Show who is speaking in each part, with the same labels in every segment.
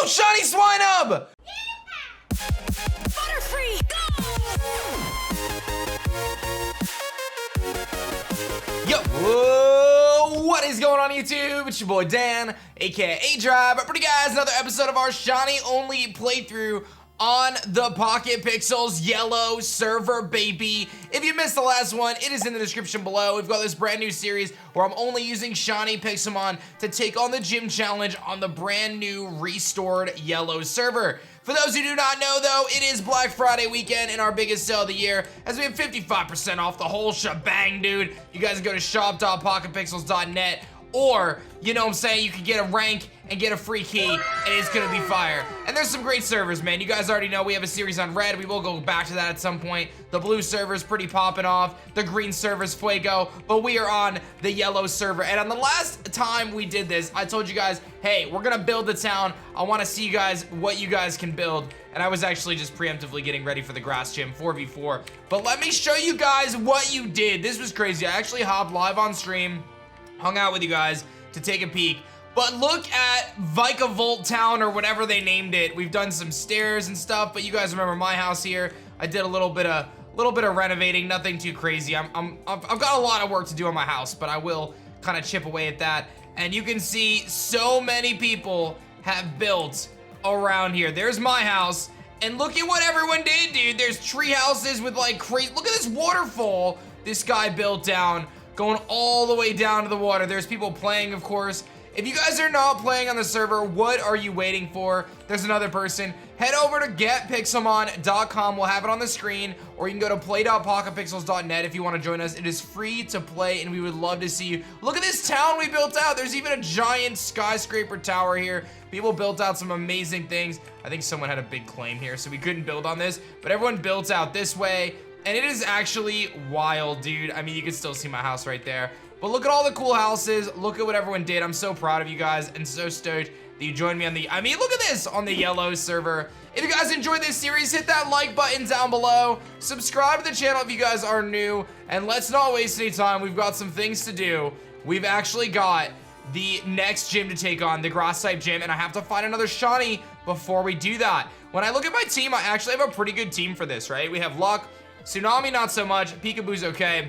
Speaker 1: go, Shiny Swinub!
Speaker 2: Butterfree, go!
Speaker 1: Yo, whoa, what is going on YouTube? It's your boy Dan, aka A-Drive, bringing you guys another episode of our Shiny only playthrough on the Pocket Pixels Yellow server, baby. If you missed the last one, it is in the description below. We've got this brand new series where I'm only using Shiny Pixelmon to take on the gym challenge on the brand new restored Yellow server. For those who do not know though, it is Black Friday weekend and our biggest sale of the year, as we have 55% off the whole shebang, dude. You guys can go to shop.pocketpixels.net, or, you know what I'm saying, you can get a rank and get a free key, and it's gonna be fire. And there's some great servers, man. You guys already know we have a series on Red. We will go back to that at some point. The blue server's pretty popping off. The green server's Fuego, but we are on the Yellow server. And on the last time we did this, I told you guys, hey, we're gonna build the town. I wanna see you guys, what you guys can build. And I was actually just preemptively getting ready for the grass gym 4v4. But let me show you guys what you did. This was crazy. I actually hopped live on stream, hung out with you guys to take a peek. But look at Vikavolt Town, or whatever they named it. We've done some stairs and stuff, but you guys remember my house here. I did a little bit of renovating, nothing too crazy. I've got a lot of work to do on my house, but I will kind of chip away at that. And you can see so many people have built around here. There's my house, and look at what everyone did, dude. There's tree houses with like crazy, look at this waterfall this guy built down, going all the way down to the water. There's people playing, of course. If you guys are not playing on the server, what are you waiting for? There's another person. Head over to getpixelmon.com. We'll have it on the screen, or you can go to play.pocketpixels.net if you want to join us. It is free to play, and we would love to see you. Look at this town we built out. There's even a giant skyscraper tower here. People built out some amazing things. I think someone had a big claim here, so we couldn't build on this, but everyone built out this way, and it is actually wild, dude. I mean, you can still see my house right there. But look at all the cool houses. Look at what everyone did. I'm so proud of you guys and so stoked that you joined me on the, I mean, look at this, on the Yellow server. If you guys enjoyed this series, hit that like button down below. Subscribe to the channel if you guys are new. And let's not waste any time. We've got some things to do. We've actually got the next gym to take on, the grass type gym, and I have to find another shiny before we do that. When I look at my team, I actually have a pretty good team for this, right? We have Luck, Tsunami not so much, Peekaboo's okay.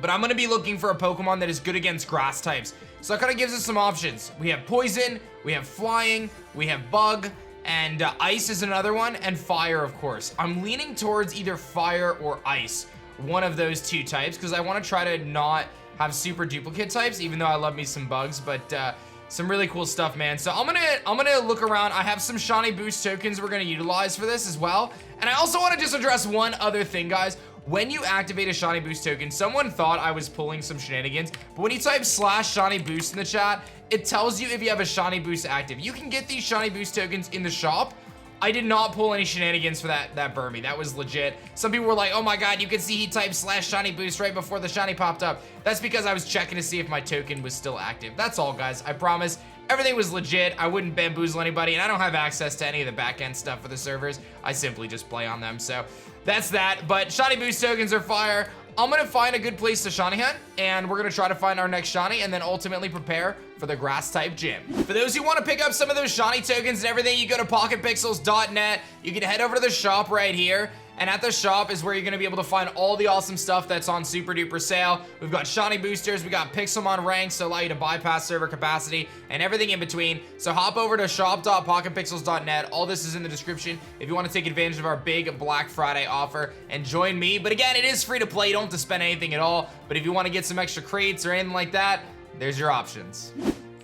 Speaker 1: But I'm gonna be looking for a Pokemon that is good against grass types. So that kind of gives us some options. We have Poison, we have Flying, we have Bug, and Ice is another one, and Fire, of course. I'm leaning towards either Fire or Ice, one of those two types, because I want to try to not have super duplicate types, even though I love me some bugs, but some really cool stuff, man. So I'm gonna look around. I have some Shiny Boost tokens we're gonna utilize for this as well. And I also want to just address one other thing, guys. When you activate a Shiny Boost token, someone thought I was pulling some shenanigans, but when you type /Shiny Boost in the chat, it tells you if you have a Shiny Boost active. You can get these Shiny Boost tokens in the shop. I did not pull any shenanigans for that Burmy. That was legit. Some people were like, oh my god, you can see he typed /Shiny Boost right before the shiny popped up. That's because I was checking to see if my token was still active. That's all, guys. I promise. Everything was legit. I wouldn't bamboozle anybody, and I don't have access to any of the back-end stuff for the servers. I simply just play on them, so that's that. But Shiny Boost tokens are fire. I'm gonna find a good place to shiny hunt, and we're gonna try to find our next shiny, and then ultimately prepare for the grass type gym. For those who want to pick up some of those shiny tokens and everything, you go to pocketpixels.net. You can head over to the shop right here, and at the shop is where you're gonna be able to find all the awesome stuff that's on super duper sale. We've got shiny boosters, we got Pixelmon ranks to allow you to bypass server capacity, and everything in between. So hop over to shop.pocketpixels.net. All this is in the description if you want to take advantage of our big Black Friday offer and join me. But again, it is free to play. You don't have to spend anything at all. But if you want to get some extra crates or anything like that, there's your options.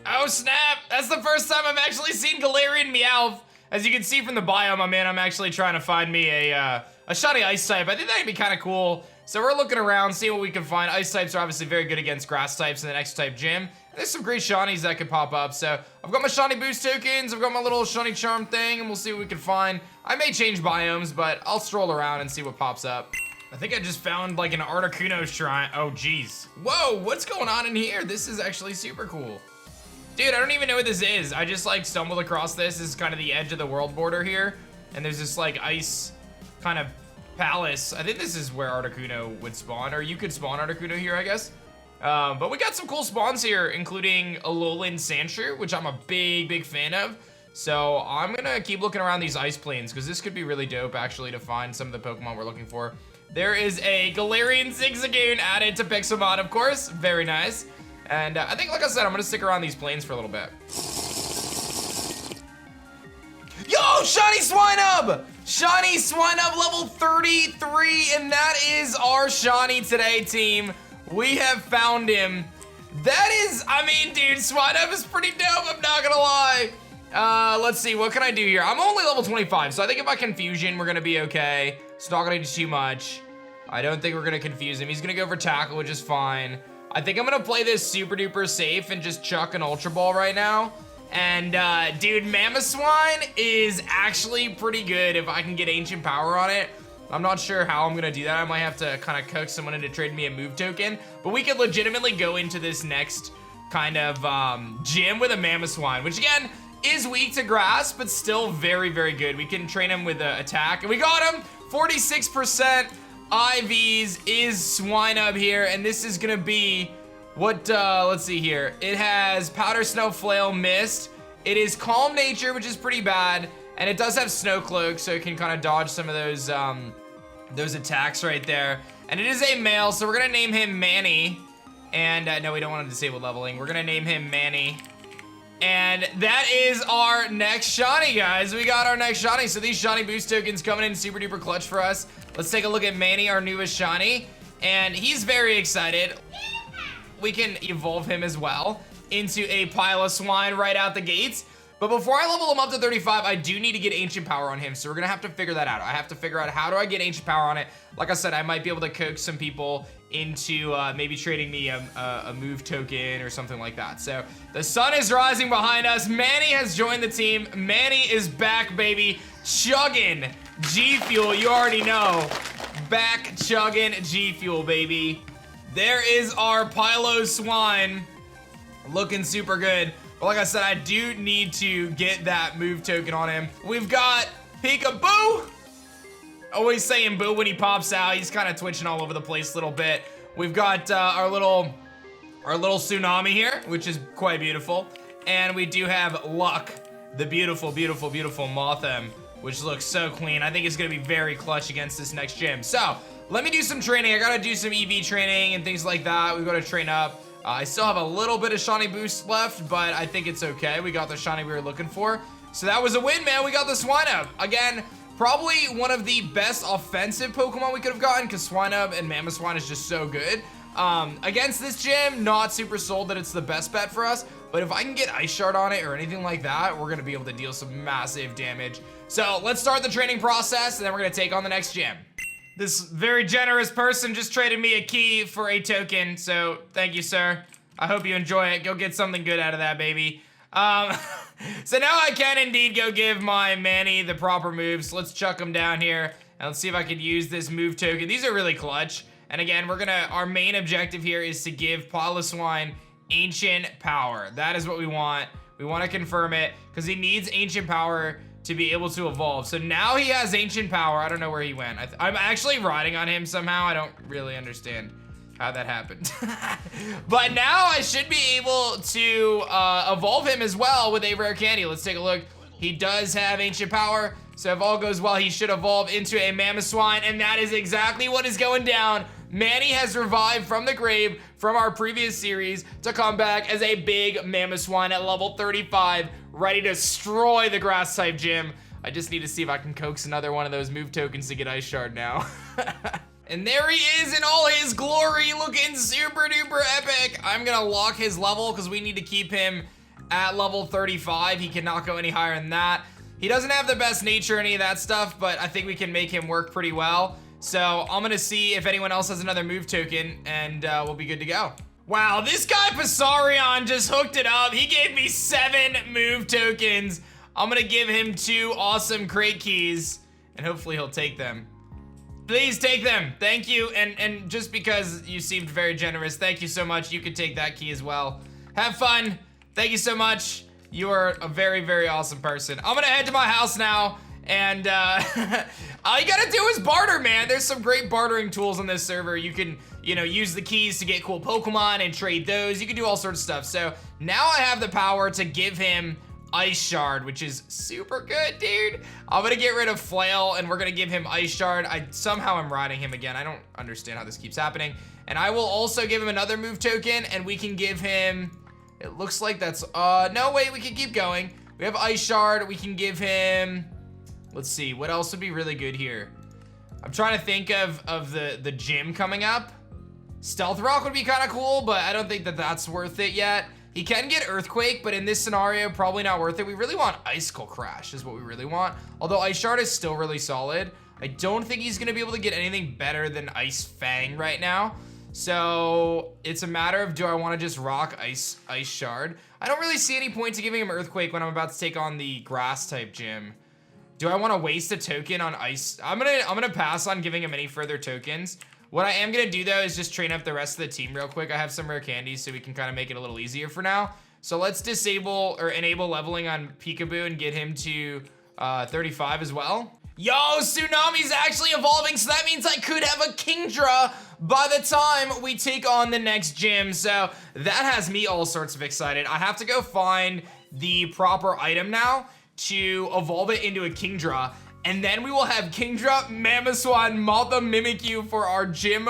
Speaker 1: Oh snap! That's the first time I've actually seen Galarian Meowth. As you can see from the biome I'm in, I'm actually trying to find me a shiny ice type. I think that'd be kind of cool. So we're looking around, seeing what we can find. Ice types are obviously very good against grass types in the next type gym. There's some great shinies that could pop up. So I've got my shiny boost tokens, I've got my little shiny charm thing, and we'll see what we can find. I may change biomes, but I'll stroll around and see what pops up. I think I just found like an Articuno shrine. Oh geez. Whoa, what's going on in here? This is actually super cool. Dude, I don't even know what this is. I just like stumbled across this. This is kind of the edge of the world border here. And there's this like ice kind of palace. I think this is where Articuno would spawn, or you could spawn Articuno here, I guess. But we got some cool spawns here, including Alolan Sandshrew, which I'm a big fan of. So I'm gonna keep looking around these ice plains because this could be really dope actually to find some of the Pokemon we're looking for. There is a Galarian Zigzagoon added to Pixelmon, of course. Very nice. And I think, like I said, I'm gonna stick around these plains for a little bit. Yo, Shiny Swinub! Shiny Swinub level 33, and that is our Shiny today, team. We have found him. That is, I mean, dude, Swinub is pretty dope, I'm not gonna lie. Let's see, what can I do here? I'm only level 25, so I think if I Confusion, we're gonna be okay. It's not gonna do too much. I don't think we're gonna confuse him. He's gonna go for Tackle, which is fine. I think I'm gonna play this super duper safe and just chuck an Ultra Ball right now. And, dude, Mamoswine is actually pretty good if I can get Ancient Power on it. I'm not sure how I'm gonna do that. I might have to kind of coax someone into trading me a move token, but we could legitimately go into this next kind of, gym with a Mamoswine, which again, is weak to grass, but still very, very good. We can train him with an attack, and we got him! 46% IVs is Swinub here, and this is gonna be what, let's see here. It has Powder Snow Flail Mist. It is Calm Nature, which is pretty bad, and it does have Snow Cloak, so it can kind of dodge some of those attacks right there. And it is a male, so we're gonna name him Manny. And, no, we don't want to disable leveling. We're gonna name him Manny. And that is our next Shiny, guys. We got our next Shiny. So these Shiny Boost tokens coming in super duper clutch for us. Let's take a look at Manny, our newest Shiny. And he's very excited. We can evolve him as well into a Piloswine right out the gates. But before I level him up to 35, I do need to get Ancient Power on him. So we're gonna have to figure that out. I have to figure out how do I get Ancient Power on it. Like I said, I might be able to coax some people into maybe trading me a move token or something like that. So the sun is rising behind us. Manny has joined the team. Manny is back, baby. Chugging G Fuel, you already know. Back chugging G Fuel, baby. There is our Piloswine. Looking super good. But like I said, I do need to get that move token on him. We've got Peekaboo. Always saying boo when he pops out. He's kind of twitching all over the place a little bit. We've got our little Tsunami here, which is quite beautiful. And we do have Luck, the beautiful, beautiful, beautiful Mothim, which looks so clean. I think it's gonna be very clutch against this next gym. So let me do some training. I gotta do some EV training and things like that. We've got to train up. I still have a little bit of Shiny Boost left, but I think it's okay. We got the Shiny we were looking for. So that was a win, man. We got the Swinub. Again, probably one of the best offensive Pokemon we could have gotten because Swinub and Mamoswine is just so good. Against this gym, not super sold that it's the best bet for us, but if I can get Ice Shard on it or anything like that, we're gonna be able to deal some massive damage. So let's start the training process and then we're gonna take on the next gym. This very generous person just traded me a key for a token, so thank you, sir. I hope you enjoy it. Go get something good out of that, baby. So now I can indeed go give my Manny the proper moves. Let's chuck him down here, and let's see if I can use this move token. These are really clutch. And again, our main objective here is to give Piloswine Ancient Power. That is what we want. We want to confirm it, because he needs Ancient Power to be able to evolve. So now he has Ancient Power. I don't know where he went. I'm actually riding on him somehow. I don't really understand how that happened. But now I should be able to evolve him as well with a rare candy. Let's take a look. He does have Ancient Power. So if all goes well, he should evolve into a Mamoswine, and that is exactly what is going down. Manny has revived from the grave from our previous series to come back as a big Mamoswine at level 35, ready to destroy the grass type gym. I just need to see if I can coax another one of those move tokens to get Ice Shard now. And there he is in all his glory, looking super duper epic. I'm gonna lock his level because we need to keep him at level 35. He cannot go any higher than that. He doesn't have the best nature or any of that stuff, but I think we can make him work pretty well. So I'm gonna see if anyone else has another move token, and we'll be good to go. Wow, this guy Passarion just hooked it up. He gave me 7 move tokens. I'm gonna give him 2 awesome crate keys, and hopefully he'll take them. Please take them, thank you. And just because you seemed very generous, thank you so much. You could take that key as well. Have fun, thank you so much. You are a very, very awesome person. I'm gonna head to my house now, and all you gotta do is barter, man. There's some great bartering tools on this server. You can, use the keys to get cool Pokemon and trade those. You can do all sorts of stuff. So now I have the power to give him Ice Shard, which is super good, dude. I'm gonna get rid of Flail, and we're gonna give him Ice Shard. I somehow am riding him again. I don't understand how this keeps happening. And I will also give him another move token, and we can give him, it looks like that's, no, wait, we can keep going. We have Ice Shard, we can give him, let's see, what else would be really good here? I'm trying to think of the gym coming up. Stealth Rock would be kind of cool, but I don't think that that's worth it yet. He can get Earthquake, but in this scenario, probably not worth it. We really want Icicle Crash is what we really want. Although Ice Shard is still really solid. I don't think he's gonna be able to get anything better than Ice Fang right now. So it's a matter of, do I wanna just rock Ice Shard? I don't really see any point to giving him Earthquake when I'm about to take on the Grass type gym. Do I wanna waste a token on Ice? I'm gonna pass on giving him any further tokens. What I am gonna do though is just train up the rest of the team real quick. I have some rare candies so we can kind of make it a little easier for now. So let's disable or enable leveling on Peekaboo and get him to 35 as well. Yo, Tsunami's actually evolving, so that means I could have a Kingdra by the time we take on the next gym. So that has me all sorts of excited. I have to go find the proper item now to evolve it into a Kingdra. And then we will have Kingdra, Mamoswine, Malta, Mimikyu for our Gym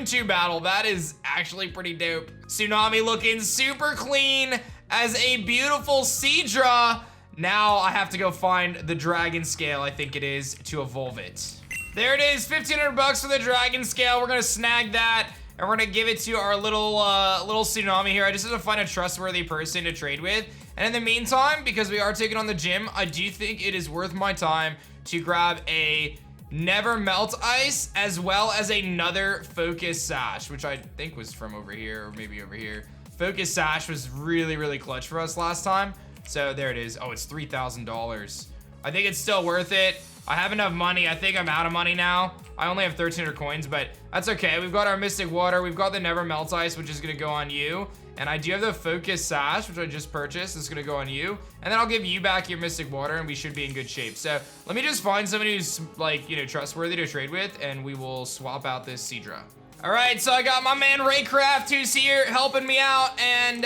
Speaker 1: 2 battle. That is actually pretty dope. Tsunami looking super clean as a beautiful Seadra. Now I have to go find the Dragon Scale, I think it is, to evolve it. There it is, 1,500 bucks for the Dragon Scale. We're gonna snag that, and we're gonna give it to our little Tsunami here. I just have to find a trustworthy person to trade with. And in the meantime, because we are taking on the gym, I do think it is worth my time to grab a Never Melt Ice as well as another Focus Sash, which I think was from over here or maybe over here. Focus Sash was really, really clutch for us last time. So there it is. Oh, it's $3,000. I think it's still worth it. I have enough money. I think I'm out of money now. I only have 1,300 coins, but that's okay. We've got our Mystic Water. We've got the Never Melt Ice, which is gonna go on you. And I do have the Focus Sash, which I just purchased. It's gonna go on you. And then I'll give you back your Mystic Water, and we should be in good shape. So let me just find somebody who's like, you know, trustworthy to trade with, and we will swap out this Seadra. All right, so I got my man Raycraft who's here helping me out, and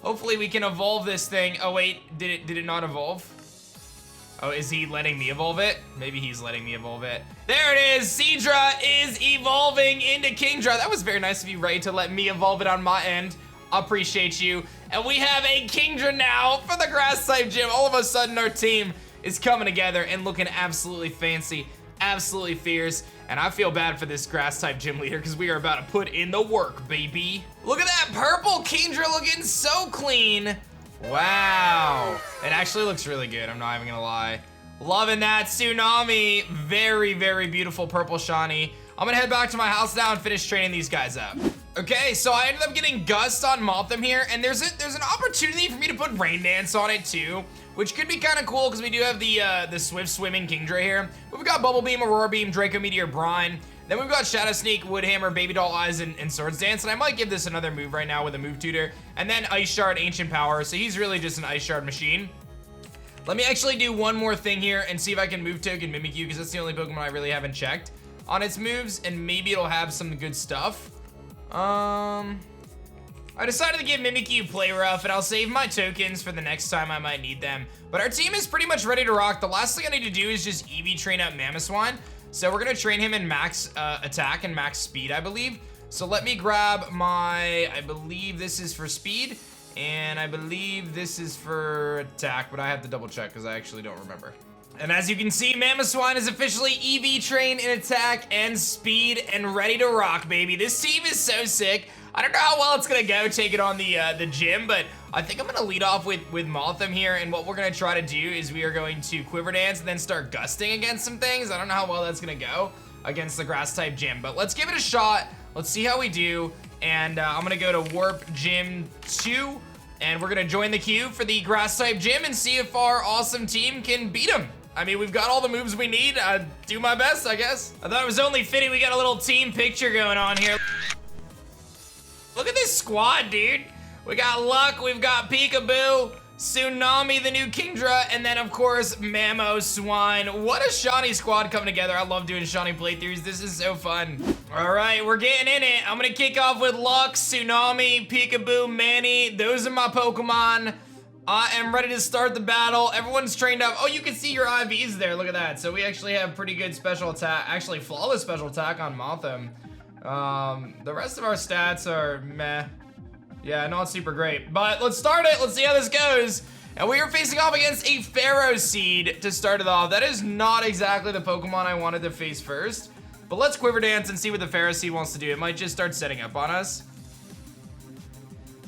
Speaker 1: hopefully we can evolve this thing. Oh wait, did it not evolve? Oh, is he letting me evolve it? Maybe he's letting me evolve it. There it is, Seadra is evolving into Kingdra. That was very nice of you, Ray, to let me evolve it on my end. Appreciate you. And we have a Kingdra now for the Grass type gym. All of a sudden our team is coming together and looking absolutely fancy, absolutely fierce. And I feel bad for this Grass type gym leader because we are about to put in the work, baby. Look at that purple Kingdra looking so clean. Wow, it actually looks really good, I'm not even gonna lie. Loving that Tsunami, very, very beautiful purple shiny. I'm gonna head back to my house now and finish training these guys up. Okay, so I ended up getting Gust on Mothim here, and there's an opportunity for me to put Rain Dance on it too, which could be kind of cool because we do have the Swift Swimming Kingdra here. But we've got Bubble Beam, Aurora Beam, Draco Meteor, Brine. Then we've got Shadow Sneak, Wood Hammer, Baby Doll Eyes, and Swords Dance. And I might give this another move right now with a move tutor. And then Ice Shard, Ancient Power. So he's really just an Ice Shard machine. Let me actually do one more thing here and see if I can move token Mimikyu, because that's the only Pokemon I really haven't checked on its moves. And maybe it'll have some good stuff. I decided to give Mimikyu Play Rough, and I'll save my tokens for the next time I might need them. But our team is pretty much ready to rock. The last thing I need to do is just EV train up Mamoswine. So we're gonna train him in max attack and max speed, I believe. So let me grab my, I believe this is for speed, and I believe this is for attack, but I have to double check because I actually don't remember. And as you can see, Mamoswine is officially EV trained in attack and speed and ready to rock, baby. This team is so sick. I don't know how well it's gonna go taking on the gym, but I think I'm gonna lead off with Mothim here, and what we're gonna try to do is we are going to Quiver Dance and then start gusting against some things. I don't know how well that's gonna go against the Grass type gym, but let's give it a shot. Let's see how we do, and I'm gonna go to Warp Gym 2, and we're gonna join the queue for the Grass type gym and see if our awesome team can beat them. I mean, we've got all the moves we need. I'd do my best, I guess. I thought it was only fitting we got a little team picture going on here. Look at this squad, dude. We got Luck, we've got Peekaboo, Tsunami, the new Kingdra, and then, of course, Mamoswine. What a shiny squad coming together. I love doing shiny playthroughs. This is so fun. All right, we're getting in it. I'm gonna kick off with Luck, Tsunami, Peekaboo, Manny. Those are my Pokemon. I am ready to start the battle. Everyone's trained up. Oh, you can see your IVs there. Look at that. So we actually have pretty good special attack. Actually, flawless special attack on Mothim. The rest of our stats are meh. Yeah, not super great. But let's start it. Let's see how this goes. And we are facing off against a Pharaoh Seed to start it off. That is not exactly the Pokemon I wanted to face first. But let's Quiver Dance and see what the Pharaoh Seed wants to do. It might just start setting up on us.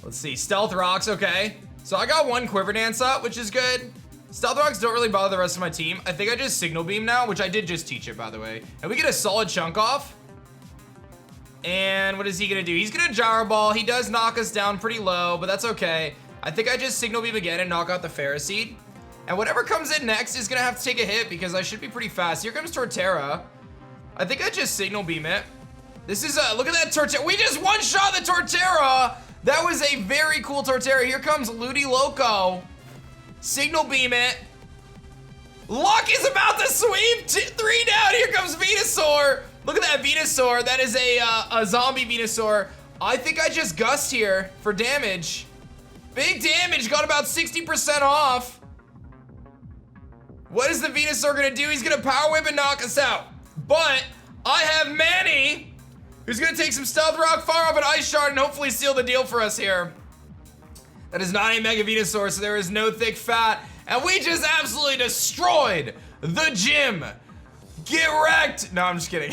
Speaker 1: Let's see. Stealth Rocks, okay. So I got one Quiver Dance up, which is good. Stealth Rocks don't really bother the rest of my team. I think I just Signal Beam now, which I did just teach it, by the way. And we get a solid chunk off. And what is he gonna do? He's gonna Gyro Ball. He does knock us down pretty low, but that's okay. I think I just Signal Beam again and knock out the Pharaoh Seed. And whatever comes in next is gonna have to take a hit because I should be pretty fast. Here comes Torterra. I think I just Signal Beam it. This is look at that Torterra. We just one-shot the Torterra. That was a very cool Torterra. Here comes Ludi Loco. Signal Beam it. Luck is about to sweep 3 down. Here comes Venusaur. Look at that Venusaur. That is a zombie Venusaur. I think I just Gust here for damage. Big damage. Got about 60% off. What is the Venusaur gonna do? He's gonna Power Whip and knock us out. But I have Manny, who's gonna take some Stealth Rock, fire off an Ice Shard, and hopefully seal the deal for us here. That is not a Mega Venusaur, so there is no thick fat. And we just absolutely destroyed the gym. Get wrecked. No, I'm just kidding.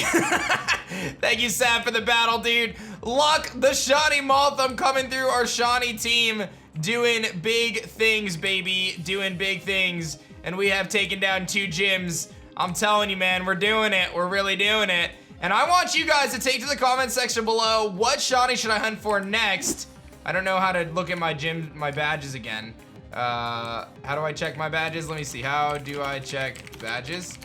Speaker 1: Thank you, Sap, for the battle, dude. Luck, the Shiny Mothim coming through our Shiny team. Doing big things, baby. Doing big things. And we have taken down 2 gyms. I'm telling you, man, we're doing it. We're really doing it. And I want you guys to take to the comment section below, what Shiny should I hunt for next? I don't know how to look at my badges again. How do I check my badges? Let me see. How do I check badges?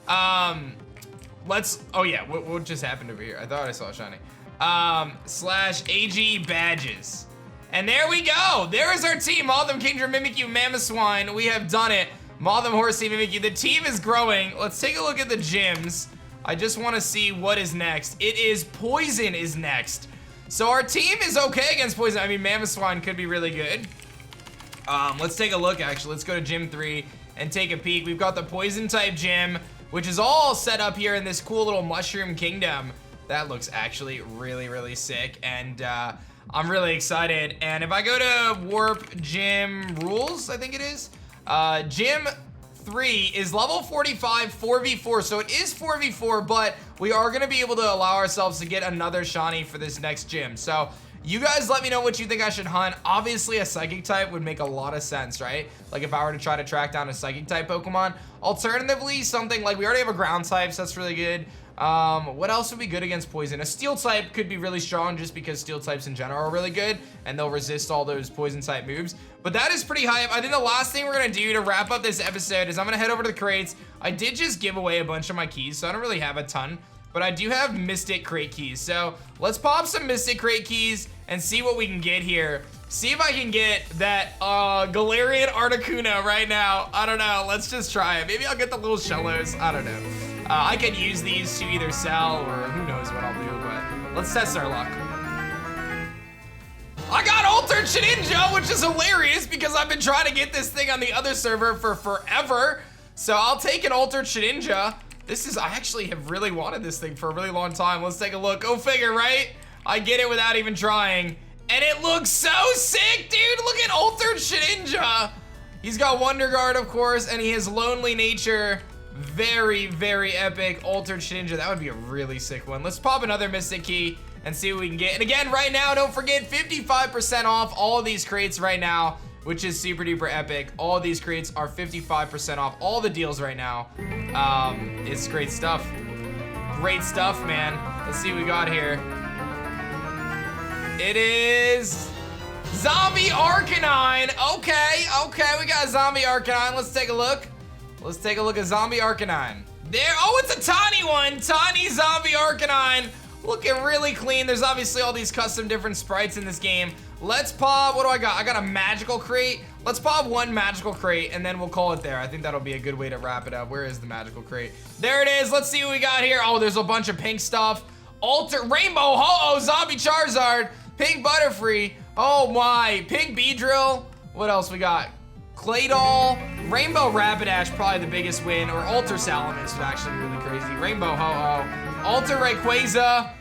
Speaker 1: Oh yeah, what just happened over here? I thought I saw a Shiny. /AG badges. And there we go. There is our team. Mothim, Kingdra, Mimikyu, Mamoswine. We have done it. Mothim, Horsey, Mimikyu. The team is growing. Let's take a look at the gyms. I just want to see what is next. It is Poison is next. So our team is okay against Poison. I mean, Mamoswine could be really good. Let's take a look, actually. Let's go to Gym 3 and take a peek. We've got the Poison type gym, which is all set up here in this cool little Mushroom Kingdom. That looks actually really, really sick. And I'm really excited. And if I go to Warp Gym Rules, I think it is, Gym 3 is level 45 4v4, so it is 4v4, but we are gonna be able to allow ourselves to get another Shiny for this next gym. So you guys let me know what you think I should hunt. Obviously a Psychic type would make a lot of sense, right? Like if I were to try to track down a Psychic type Pokemon. Alternatively, something like, we already have a Ground type, so that's really good. What else would be good against Poison? A Steel type could be really strong just because Steel types in general are really good and they'll resist all those Poison type moves. But that is pretty high up. I think the last thing we're gonna do to wrap up this episode is I'm gonna head over to the crates. I did just give away a bunch of my keys, so I don't really have a ton, but I do have Mystic Crate keys. So let's pop some Mystic Crate keys and see what we can get here. See if I can get that Galarian Articuno right now. I don't know, let's just try it. Maybe I'll get the little Shellos, I don't know. I could use these to either sell or who knows what I'll do, but let's test our luck. I got Altered Shedinja, which is hilarious because I've been trying to get this thing on the other server for forever. So I'll take an Altered Shedinja. I actually have really wanted this thing for a really long time. Let's take a look. Go figure, right? I get it without even trying. And it looks so sick, dude. Look at Altered Shedinja. He's got Wonder Guard, of course, and he has Lonely Nature. Very, very epic Altered Shedinja. That would be a really sick one. Let's pop another Mystic Key and see what we can get. And again, right now, don't forget 55% off all of these crates right now, which is super duper epic. All of these crates are 55% off all the deals right now. It's great stuff. Great stuff, man. Let's see what we got here. It is Zombie Arcanine. Okay, we got Zombie Arcanine. Let's take a look. Let's take a look at Zombie Arcanine. There, oh, it's a tiny one. Tiny Zombie Arcanine. Looking really clean. There's obviously all these custom different sprites in this game. Let's pop, what do I got? I got a magical crate. Let's pop one magical crate and then we'll call it there. I think that'll be a good way to wrap it up. Where is the magical crate? There it is. Let's see what we got here. Oh, there's a bunch of pink stuff. Rainbow Ho-Oh, Zombie Charizard, Pink Butterfree. Oh my, Pink Beedrill. What else we got? Claydol, Rainbow Rapidash, probably the biggest win, or Alter Salamence would actually be really crazy. Rainbow Ho-Oh, Alter Rayquaza,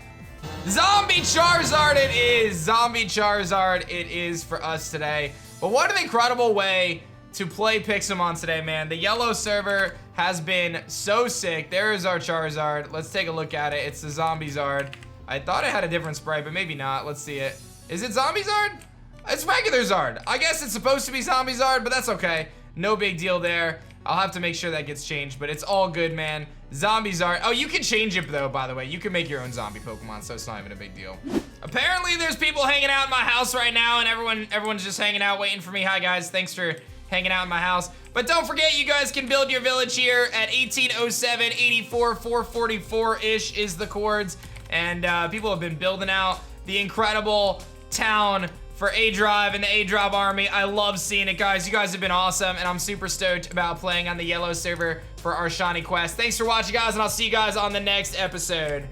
Speaker 1: Zombie Charizard it is! Zombie Charizard it is for us today. But what an incredible way to play Pixelmon today, man. The yellow server has been so sick. There is our Charizard. Let's take a look at it. It's the Zombizard. I thought it had a different sprite, but maybe not. Let's see it. Is it Zombizard? It's regular Zard. I guess it's supposed to be Zombizard, but that's okay. No big deal there. I'll have to make sure that gets changed, but it's all good, man. Zombizard. Oh, you can change it, though, by the way. You can make your own zombie Pokemon, so it's not even a big deal. Apparently, there's people hanging out in my house right now, and everyone's just hanging out, waiting for me. Hi, guys. Thanks for hanging out in my house. But don't forget, you guys can build your village here at 1807, 84, 444-ish is the chords. And people have been building out the incredible town for A-Drive and the A-Drive army. I love seeing it, guys. You guys have been awesome, and I'm super stoked about playing on the yellow server for our shiny quest. Thanks for watching, guys, and I'll see you guys on the next episode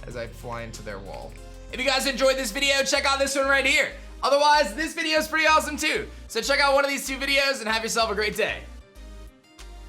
Speaker 1: as I fly into their wall. If you guys enjoyed this video, check out this one right here. Otherwise, this video is pretty awesome too. So check out one of these two videos and have yourself a great day.